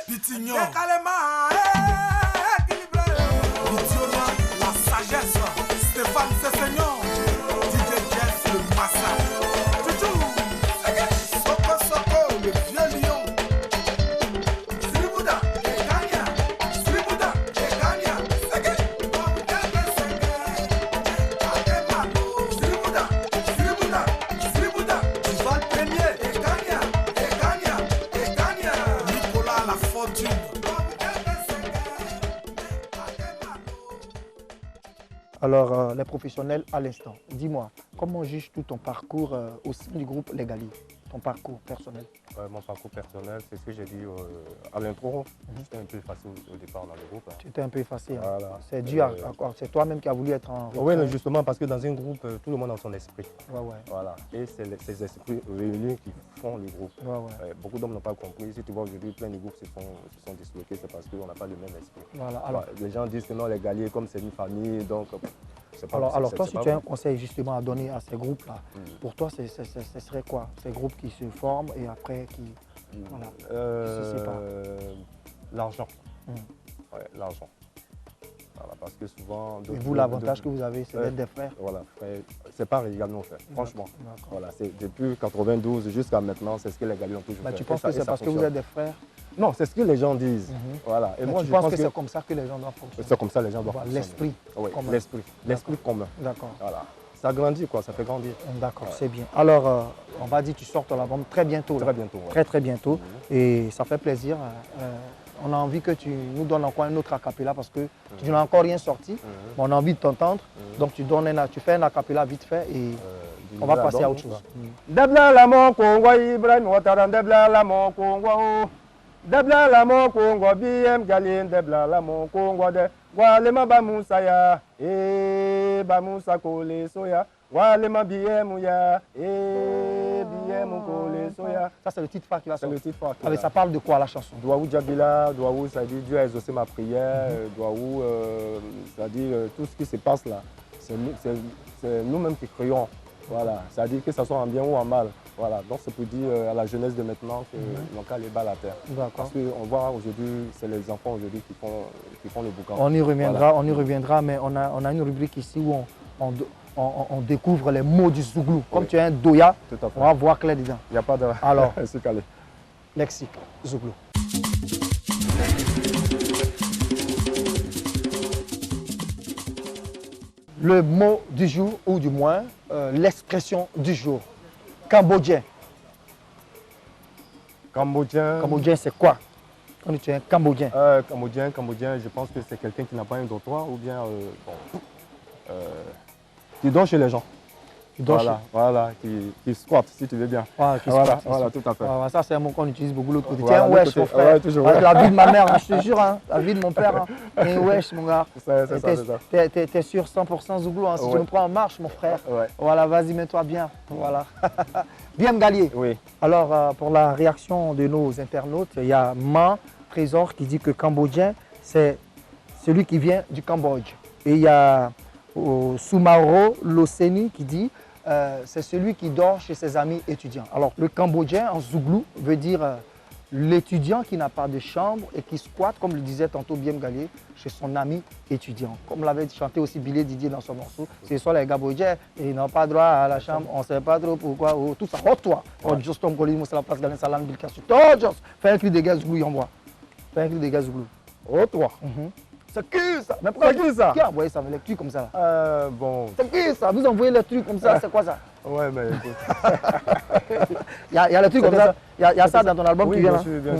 Pitignon. Alors, les professionnels à l'instant, dis-moi, comment juges tout ton parcours au sein du groupe Les Galliers, ton parcours personnel? Mon parcours personnel, c'est ce que j'ai dit à l'intro. J'étais un peu effacé au départ dans le groupe. Tu étais un peu effacé. Voilà. C'est dû à quoi? C'est toi-même qui as voulu être en Oui, justement, parce que dans un groupe, tout le monde a son esprit. Ouais, ouais. Voilà. Et c'est ces esprits réunis qui font le groupe. Ouais, ouais. Beaucoup d'hommes n'ont pas compris. Si tu vois aujourd'hui, plein de groupes se sont disloqués, c'est parce qu'on n'a pas le même esprit. Voilà. Alors, les gens disent que non, les Galliers, comme c'est une famille, donc c'est pas alors toi, si tu as un bon. conseil justement à donner à ces groupes-là, pour toi, ce serait quoi? Ces groupes qui se forment et après qui... Voilà. L'argent. Ouais, l'argent. Voilà, parce que souvent... Et vous, l'avantage que vous avez, c'est d'être des frères. Voilà, frère. C'est pas également fait, franchement. D'accord. Voilà, c'est depuis 92 jusqu'à maintenant, c'est ce que les Galliers ont toujours fait. Tu penses que c'est parce que vous êtes des frères? Non, c'est ce que les gens disent. Voilà. Et mais moi, tu je penses pense que c'est comme ça que les gens doivent fonctionner? C'est comme ça que les gens doivent fonctionner. L'esprit commun. L'esprit commun. D'accord. Voilà. Ça grandit, quoi, ça fait grandir. D'accord, c'est bien. Alors, on va dire que tu sortes l'album très bientôt. Très bientôt. Ouais. Très, très bientôt. Et ça fait plaisir. On a envie que tu nous donnes encore un autre acapella parce que tu n'as encore rien sorti. Mais on a envie de t'entendre. Donc, tu fais un acapella vite fait et on va passer à autre chose. Debla la mon Congo, Ibrahim Ouattara, Debla la mon Congo. Debla la mon Congo, BM Galien, Debla la mon Congo. Walema Bamusaya, Bamusa Kole Soya. Walema BM ya, BM Kole Soya. Ça, c'est le titre phare qui va sortir. C'est le titre phare. Ça parle de quoi la chanson? Douaou Djabila, Douaou, ça dit Dieu a exaucé ma prière. Douaou, ça dit tout ce qui se passe là. C'est nous-mêmes qui créons. Voilà, c'est-à-dire que ça soit en bien ou en mal. Voilà, donc c'est pour dire à la jeunesse de maintenant que l'on cale les balles à terre. Parce qu'on voit aujourd'hui, c'est les enfants aujourd'hui qui font le boucan. On y reviendra, mais on a une rubrique ici où on découvre les mots du Zouglou. Comme tu es un doya, on va voir clair dedans. Il n'y a pas de... Alors, c'est calé. Lexique, Zouglou. Le mot du jour, ou du moins l'expression du jour. Cambodgien. Cambodgien, c'est quoi? Quand tu es un Cambodgien. Cambodgien, je pense que c'est quelqu'un qui n'a pas un doctorat ou bien qui dort chez les gens. Voilà, qui squatte, si tu veux bien. Voilà, tout à fait. Ça, c'est un mot qu'on utilise beaucoup l'autre côté. Voilà, tiens, wesh, mon frère. Ouais, la vie de ma mère, je te jure, hein, la vie de mon père. Hein. Et wesh, mon gars. C'est ça. T'es sur 100% Zouglou. Hein. Si tu me prends en marche, mon frère. Ouais. Voilà, vas-y, mets-toi bien. Voilà. Bien Gallier. Oui. Alors, pour la réaction de nos internautes, il y a Man Trésor qui dit que Cambodgien, c'est celui qui vient du Cambodge. Et il y a Soumaro Loseni qui dit c'est celui qui dort chez ses amis étudiants. Alors, le Cambodgien en Zouglou veut dire l'étudiant qui n'a pas de chambre et qui squatte, comme le disait tantôt Biem Gallier, chez son ami étudiant. Comme l'avait chanté aussi Billy Didier dans son morceau, c'est soit les Cambodgiens, ils n'ont pas droit à la chambre, on ne sait pas trop pourquoi, tout ça. Oh toi, oh juste ton colis, c'est la place Galen Salan Bilkassu. Oh just, fais un cri de gaz Zouglou, envoie. Fais un cri de gaz Zouglou. Oh toi. C'est qui ça? Mais pourquoi qui ça? Qui a envoyé ça avec les trucs comme ça? Bon. C'est qui ça? Vous envoyez les trucs comme ça, c'est quoi ça? Ouais, mais écoute. Il y a les trucs comme ça. Il y a ça dans ton album oui, qui vient là? Bien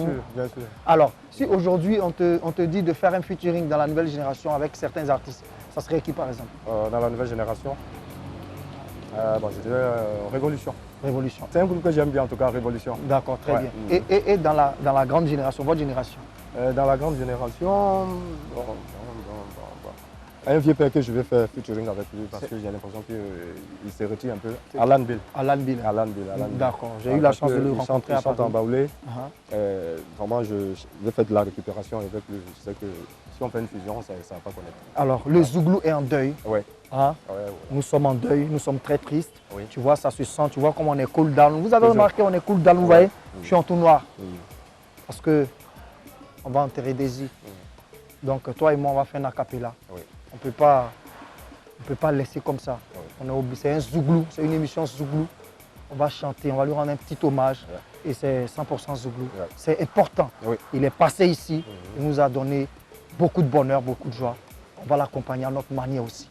sûr. Alors, si aujourd'hui on te dit de faire un featuring dans la nouvelle génération avec certains artistes, ça serait qui par exemple? Dans la nouvelle génération, je dirais Révolution. Révolution. C'est un groupe que j'aime bien en tout cas, Révolution. D'accord, très bien. Et dans la grande génération, votre génération? Dans la grande génération, un vieux père que je vais faire featuring avec lui parce que j'ai l'impression qu'il se retire un peu. Alan Bill. D'accord, j'ai eu la chance de le rencontrer. Il chante en baoulé. Vraiment, je vais faire de la récupération avec lui. Je sais que si on fait une fusion, ça ne va pas connaître. Alors, le Zouglou est en deuil. Oui. Hein? Nous sommes en deuil, nous sommes très tristes. Oui. Tu vois, ça se sent, tu vois comme on est cool down. Vous avez remarqué, on est cool down, vous voyez? Je suis en tout noir. Parce que on va enterrer Daisy. Donc toi et moi, on va faire un acapella. On ne peut pas laisser comme ça. C'est un Zouglou, c'est une émission Zouglou. On va chanter, on va lui rendre un petit hommage. Et c'est 100% Zouglou. C'est important. Il est passé ici, il nous a donné beaucoup de bonheur, beaucoup de joie. On va l'accompagner à notre manière aussi.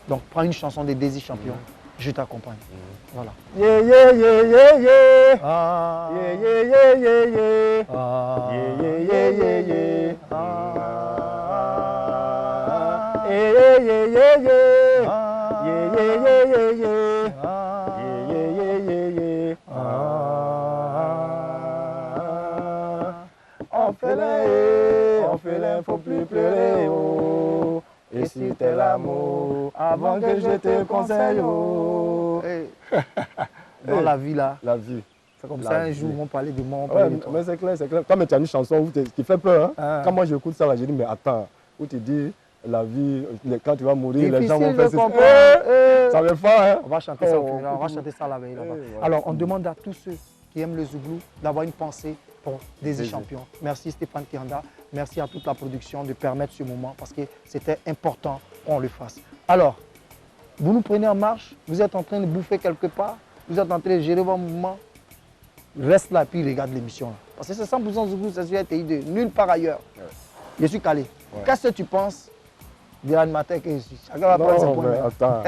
Donc prends une chanson des Daisy Champion. Je t'accompagne. Voilà. Yeah, yeah, yeah, yeah, yeah. Ah. Yeah, yeah, yeah, yeah, yeah. Ah. Yeah, yeah, yeah, yeah, yeah. Ah. Yeah, yeah, yeah, yeah, yeah. Ah. Yeah, yeah, yeah, yeah, yeah. Ah. Yeah, yeah, yeah, yeah, yeah. Ah. Orphelin, faut plus pleurer, oh. Et si t'es l'amour, avant que je te conseille, oh. Hey. Dans la vie là, La vie. c'est comme La ça un vie. jour on parlait de moi, on Ouais, parlait de toi. mais c'est clair, c'est clair. Quand tu as une chanson qui fait peur, hein. Ah. Quand moi j'écoute ça, là, je dis, mais attends, où tu dis la vie, quand tu vas mourir, les gens vont Difficile faire de ça. comprendre. Ça me fait, hein. On va chanter ça, Oh, on va chanter ça la veille là-bas. ouais. Alors, on demande à tous ceux qui aiment le Zouglou d'avoir une pensée pour des Désir. champions. Merci Stéphane Kianda, merci à toute la production de permettre ce moment parce que c'était important qu'on le fasse. Alors, vous nous prenez en marche, vous êtes en train de bouffer quelque part, vous êtes en train de gérer vos mouvements, reste là puis regarde l'émission. Parce que c'est 100% Zouglou, c'est sur RTI2, nulle part ailleurs. Ouais. Je suis calé. Ouais. Qu'est-ce que tu penses de l'animateur que je suis? Chacun va prendre ses Non, points. mais attends,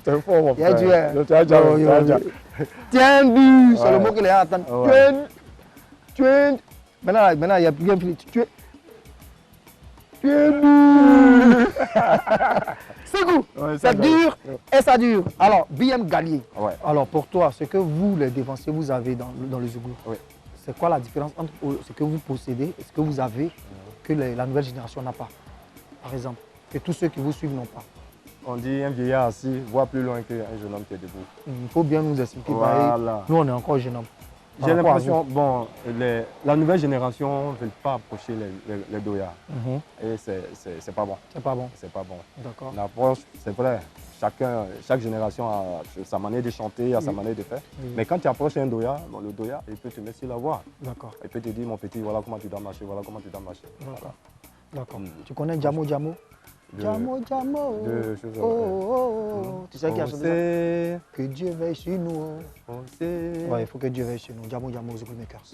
t'es fort, mon Il y a frère. du air. Tu as déjà, Oh, tu as yo, déjà. yo. Tiens, but, c'est Ouais. le mot que les gens attendent. Ouais. Tu es. Maintenant, il y a plus bien fini. Tu es but. C'est goût. Ouais, ça C'est va. dur et ça dure. Alors, BM Gallier. Ouais. Alors, pour toi, ce que vous, les défenseurs, vous avez dans le Zouglou, Oui. c'est quoi la différence entre ce que vous possédez et ce que vous avez que la nouvelle génération n'a pas? Par exemple, que tous ceux qui vous suivent n'ont pas. On dit un vieillard assis voit plus loin qu'un jeune homme qui est debout. Il faut bien nous expliquer. Voilà. Nous, on est encore jeunes hommes. Par J'ai rapport à l'impression, bon, la nouvelle génération ne veut pas approcher les doyards. vous. Et c'est pas bon. C'est pas bon. C'est pas bon. D'accord. L'approche, c'est vrai. Chaque génération a sa manière de chanter, a sa manière de faire. Oui. Mais quand tu approches un doya, bon, le doya, il peut te mettre sur la voie. D'accord. Il peut te dire, mon petit, voilà comment tu dois marcher, voilà comment tu dois marcher. D'accord. D'accord. Mm. Tu connais Djamo Djamo? De- Djamo Djamo. de choses, Oh, oh, oh. Tu sais qui a On chanté ça? sait, Que Dieu veille sur nous. on sait. Ouais, il faut que Dieu veille sur nous. Djamo Djamo, Zouglou Makers.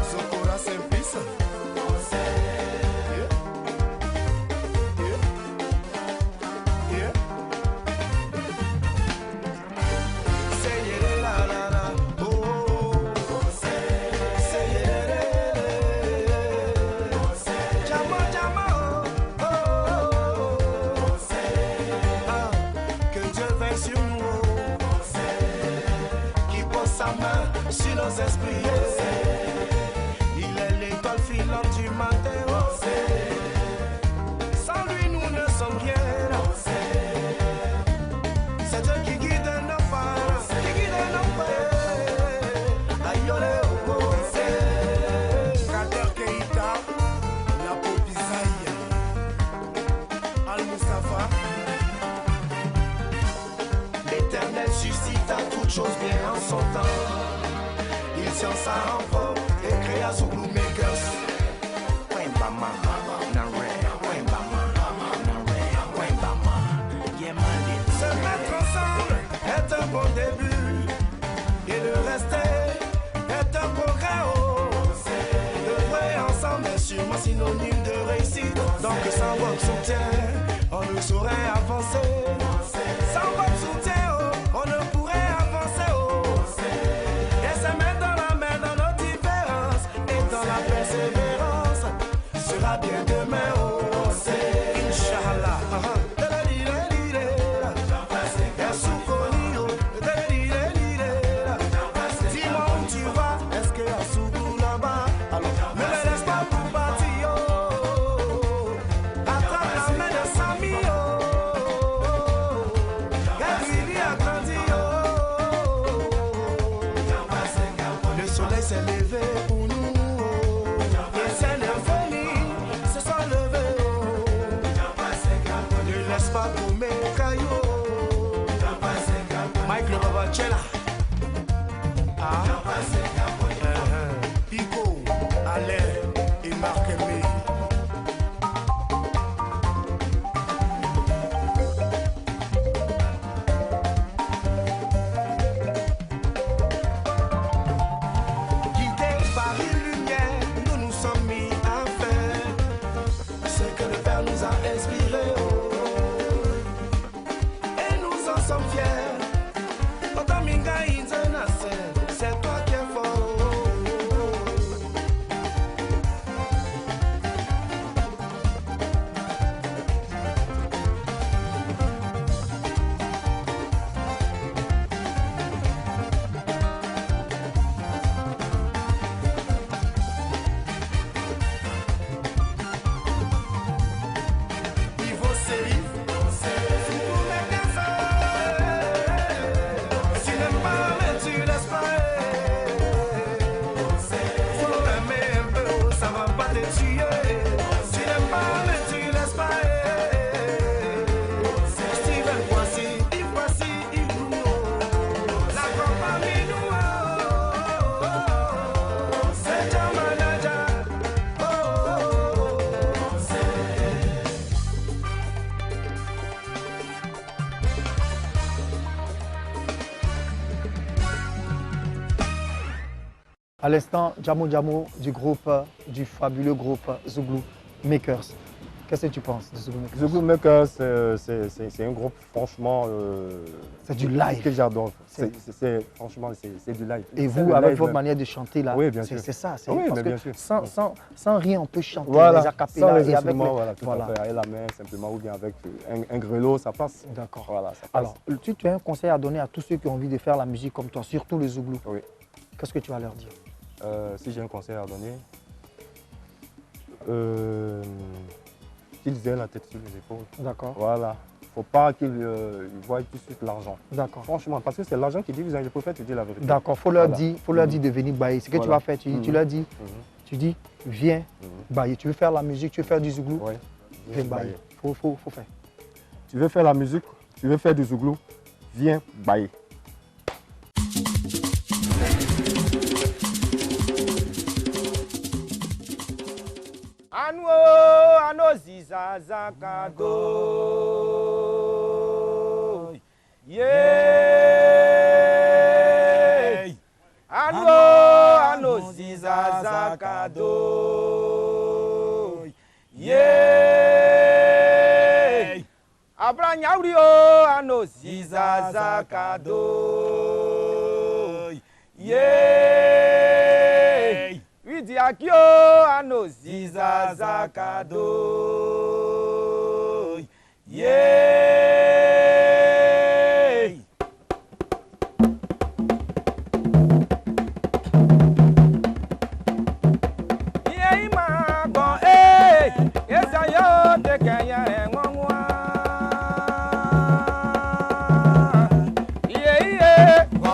Sokora Simplice. Que Dieu veille sur nous, qui pose sa main sur nos esprits. Il est l'étoile filante du matin. Sans lui, nous ne sommes rien. C'est Dieu qui guide nos pas, qui guide nos pas. Aïe, olé, oh, oh, c'est Kader Keïta, la Popisaï, Al-Mustafa. L'Éternel suscite à toutes choses bien en son temps. Il tient sa renfort et créa Zouglou Makers. Se mettre ensemble est un bon début et le rester est un progrès. Œuvrer ensemble est sûrement synonyme de réussite. Donc sans votre soutien, on ne saurait avancer. Sans votre soutien, on ne pourrait avancer. Et se mettre dans la main dans nos différences et dans la persévérance sera bien demain. Inch'Allah. Dis-moi où tu vas, est-ce qu'il y a Zouglou là-bas? Alors, ne me laisse pas pour partir. Attrape la main de Samy. Gabrieli a grandi. Le soleil s'est levé pour nous. Et c'est l'infini, ce sont nous a inspirés. Et nous en sommes fiers. Otaminga International, c'est toi qui es fort. À l'instant, Djamo Djamo du fabuleux groupe Zouglou Makers. Qu'est-ce que tu penses de Zouglou Makers? Zouglou Makers, c'est un groupe, franchement, c'est du live que j'adore. Franchement, c'est du live. Et vous, avec votre manière de chanter là, oui, bien sûr. C'est ça. Oui, parce bien que sûr. Sans rien, on peut chanter voilà, les acapellas et avec avec la main simplement ou bien avec un grelot, ça passe. D'accord. Voilà, ça passe. Alors, tu as un conseil à donner à tous ceux qui ont envie de faire la musique comme toi, surtout les Zouglou. Oui. Qu'est-ce que tu vas leur dire? Si j'ai un conseil à donner, qu'ils aient la tête sur les épaules. D'accord. Voilà. Il ne faut pas qu'ils voient tout de suite l'argent. D'accord. Franchement, parce que c'est l'argent qui divise, le prophète te dit la vérité. D'accord, il faut leur dire de venir bailler. Ce que tu vas faire, tu leur dis, tu dis, viens bailler. Tu veux faire la musique, tu veux faire du Zouglou, oui. Viens bailler. Il faut faire. Tu veux faire la musique, tu veux faire du Zouglou, viens bailler. Ano zizaza kado yeah ano zizaza kado yeah abra nyauri o ano zizaza kado yeah Widi akio ano zizaza kado yeah yeah ma go esa yo de kanya enwonwa yeah go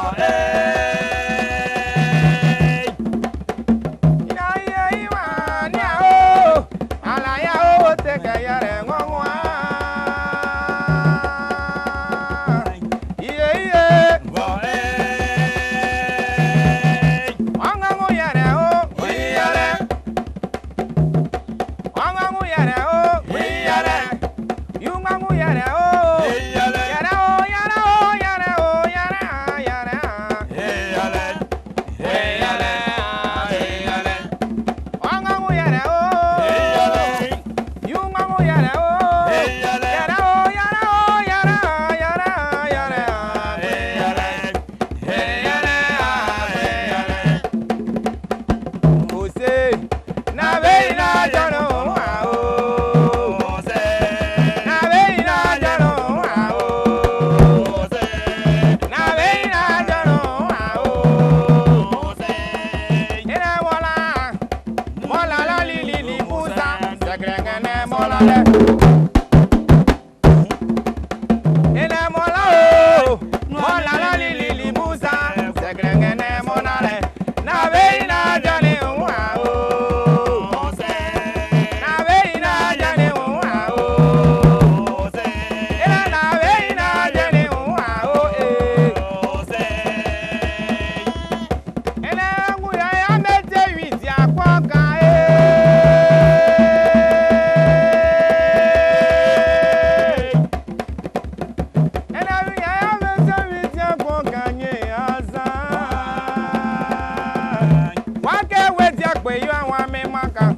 Wake with your way, you and one man, Maka.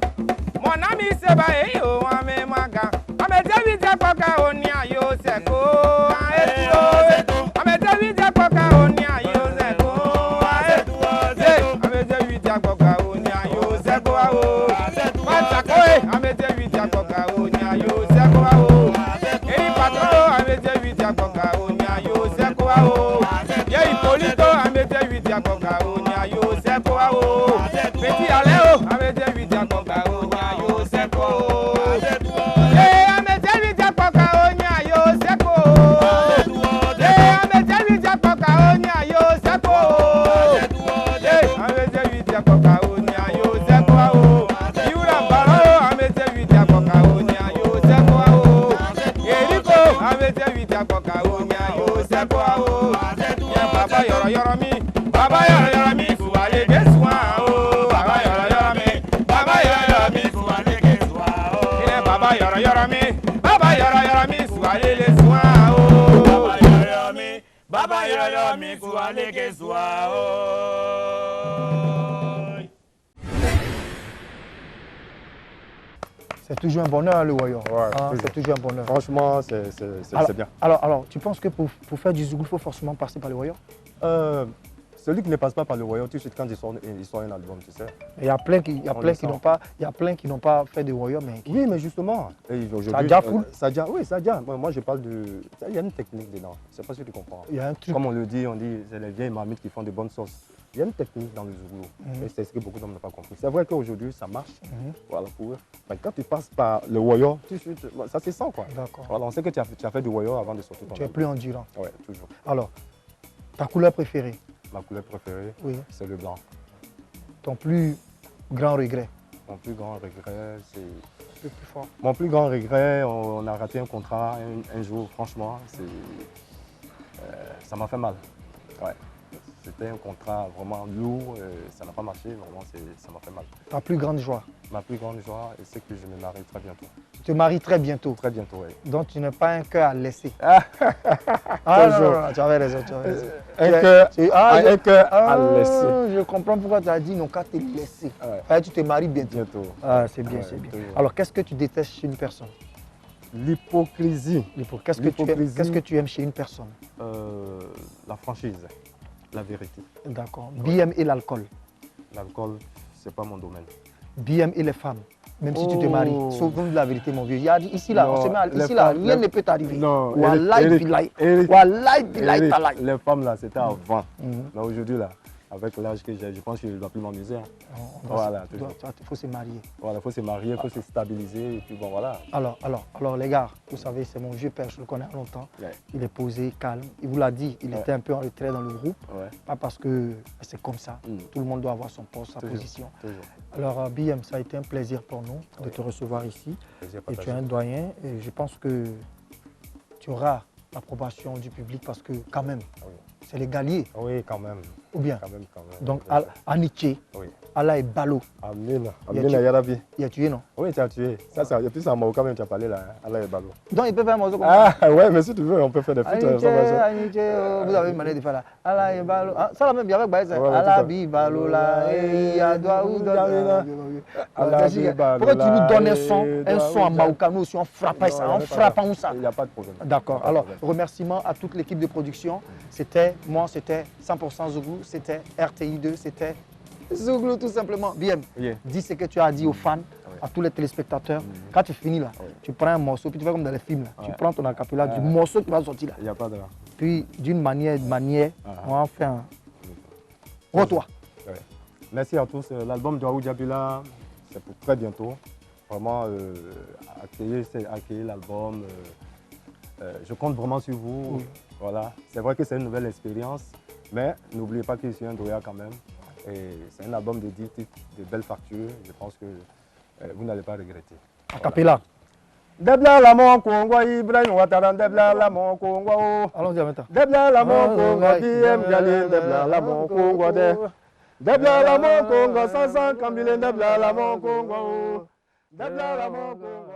Monami Seba, you and me, Maka. Japoka Onia Yoseko, Amete Japoka Onia Yoseko, Amete Japoka Onia Yoseko, Amete Japoka Onia Yoseko, Eri Patro, Amete Japoka Onia Yoseko, Yei Polito, Amete Japoka Onia Yoseko, Petit Aleo, Amete Japoka Onia Yoseko. C'est toujours un bonheur le Woyo. Ouais, c'est toujours un bonheur. Franchement, c'est bien. Alors, tu penses que pour faire du Zouglou, il faut forcément passer par le Woyo? Celui qui ne passe pas par le Woyo, tout de suite quand il sort un album, tu sais. Il y a plein qui n'ont pas fait de Woyo, mais... Oui, mais justement. Ça a déjà full. Oui, ça a déjà. Moi, je parle de... Il y a une technique dedans. Je ne sais pas si tu comprends. Il y a un truc. Comme on dit, c'est les vieilles marmites qui font de bonnes sauces. Il y a une technique dans le Zouglou. Et c'est ce que beaucoup d'hommes n'ont pas compris. C'est vrai qu'aujourd'hui, ça marche. Voilà, pour eux. Mais quand tu passes par le Woyo, tout de suite, ça se sent, quoi. D'accord. Voilà, on sait que tu as fait du Woyo avant de sortir ton album. Tu es plus endurant. Oui, toujours. Alors, ta couleur préférée? Ma couleur préférée, oui, c'est le blanc. Ton plus grand regret? Mon plus grand regret, c'est... Le plus fort. Mon plus grand regret, on a raté un contrat un jour, franchement, ça m'a fait mal. Ouais. C'était un contrat vraiment lourd, ça n'a pas marché, vraiment, ça m'a fait mal. Ta plus grande joie? Ma plus grande joie, c'est que je me marie très bientôt. Tu te maries très bientôt? Très bientôt, oui. Donc tu n'as pas un cœur à laisser? Non, tu avais raison, Un cœur à laisser. Je comprends pourquoi tu as dit non qu'à te laisser. Tu te maries bientôt. Ah, c'est bien, c'est bien. Alors qu'est-ce que tu détestes chez une personne? L'hypocrisie. Qu'est-ce que tu aimes chez une personne? La franchise. La vérité. D'accord. BM et l'alcool? L'alcool, c'est pas mon domaine. BM et les femmes? Même si tu te maries, sauf de la vérité, mon vieux. Il y a dit, ici, là, on se met ici, là, rien ne peut t'arriver. Non, les femmes, là, c'était avant. Mais aujourd'hui, là, avec l'âge que j'ai, je pense que je ne dois plus m'amuser. Voilà, il faut se marier. Voilà, il faut se marier, il faut se stabiliser, et puis bon, voilà. Alors les gars, vous savez, c'est mon vieux père, je le connais longtemps. Il est posé, calme. Il vous l'a dit, il était un peu en retrait dans le groupe. Pas parce que c'est comme ça. Tout le monde doit avoir son poste, sa position. Alors, BM, ça a été un plaisir pour nous de te recevoir ici. Et tu es un doyen, et je pense que tu auras l'approbation du public parce que, quand même, c'est les Galiers. Oui, quand même. Ou bien? Quand même. Donc, Aniché, Allah est ballot. Amin. Amin, Yarabi. Il a tué, non? Oui, tu as tué. Et puis, c'est en Marocain même, tu as parlé là. Allah est ballot. Donc, il peut faire un morceau comme ça? Ah, ouais, mais si tu veux, on peut faire des foot. Aniché, vous avez une manière de faire là. Allah est ballot. Ça, là même, il y avait Baïs. Allah bi ballot là. Et il doit où pourquoi tu nous donnes un son en Marocain? Nous aussi, on frappe ça. On frappe en ça. Il n'y a pas de problème. D'accord. Alors, remerciements à toute l'équipe de production. C'était 100% Zouglou, c'était RTI2, c'était Zouglou tout simplement. Bien, dis ce que tu as dit aux fans, à tous les téléspectateurs. Quand tu finis là, tu prends un morceau, puis tu fais comme dans les films. Tu prends ton acapella du morceau qui va sortir là. Il n'y a pas de... Puis d'une manière, on va faire un... Retour. Merci à tous. L'album de Waouh Diabula, c'est pour très bientôt. Vraiment, accueillir l'album. Je compte vraiment sur vous. Voilà. C'est vrai que c'est une nouvelle expérience, mais n'oubliez pas que je suis un doya quand même. Et c'est un album de 10 titres, de belles factures. Je pense que vous n'allez pas regretter. Acapella. Debla la mon Congo, Ibrahim Ouattara, Debla la mon Congo. Allons-y maintenant. Debla la mon Congo, BM Gali, Debla la mon Congo. Debla la mon Congo, Sansan Kambile, Debla la mon Congo. Debla la mon Congo.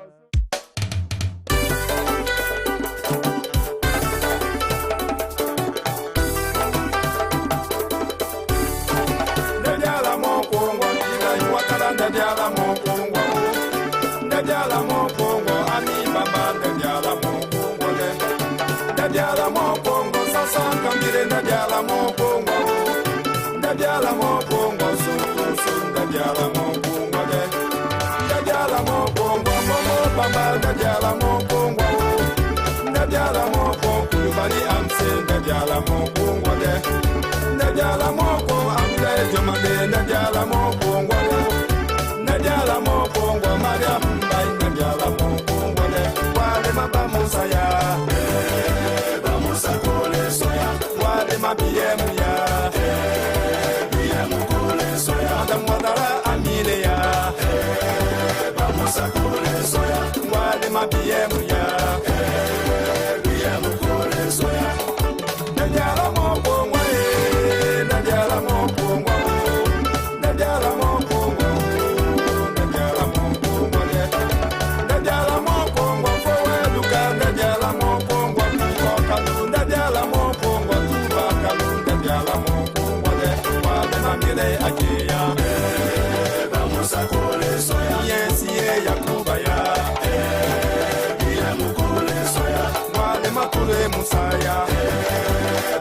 Ndebyala mo Congo, Ami Baba Ndebyala Nadiala Mopongo, Sun, Nadiala Mopongo, Nadiala Mopongo, Momo, Baba, Nadiala Mopongo, Nadiala Mopongo, Kulubali, Amse, Nadiala Mopongo, Nadiala Mopongo, Amle, Jomade, Nadiala Mopongo, Nadiala Mopongo, Maria Mbai, Nadiala Mopongo, Wale Mabamusaya, Bamusa Kole Soya, Wale Mabiemu ya, Biemu Kole Soya, Madam Wadara Amileya, Bamusa Kole Soya, Wale Mabiemu ya, Biemu Kole Soya, Nadiala Mopongo, Nadiala Mopongo, Nadiala Mopongo, Nadiala Mopongo, Nadiala Mopongo, Foweluka, Nadiala Mopongo, Kalu, Nadiala Mopongo, Tuba Kalu, Nadiala Mopongo, Wale Mamile Ajeya, Bamusa Kole Soya, Yensi Yakuba ya, Biemu Kole Soya, Wale Makule Musaya,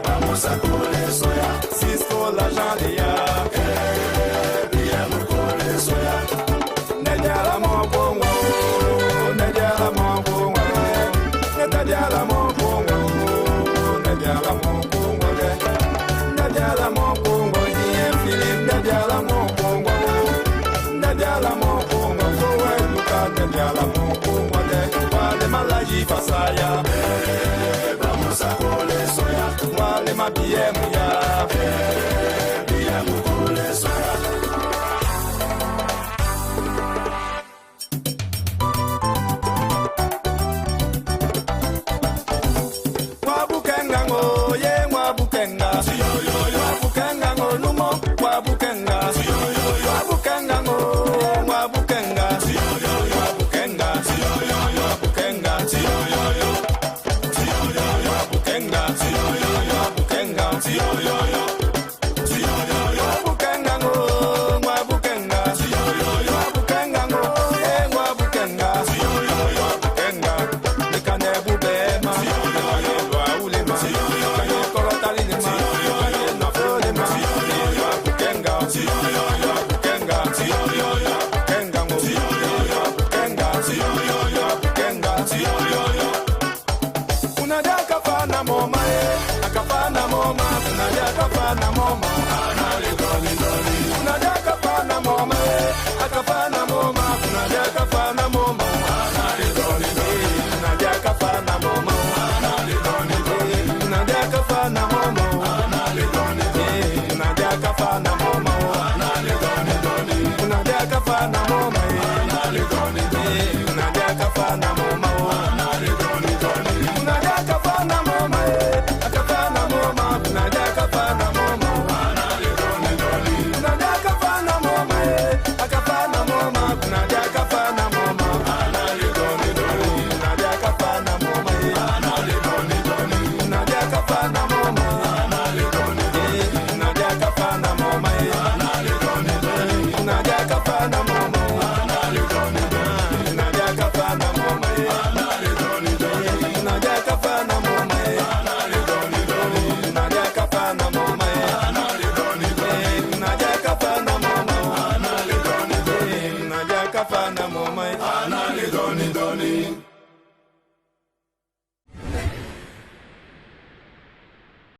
Bamusa Kole Soya, Cisco la Jandeya, Biemu Kole Soya, Nadiala Mopongo, Nadiala Mopongo, Nadiala Mopongo, Nadiala Mopongo, Nadiala Mopongo, Yen Philip, Nadiala Mopongo, Nadiala Mopongo, Foweluka, Nadiala Mopongo, Wale Malaji Fasaya, Bamusa Kole Soya, Wale Mabiemu ya,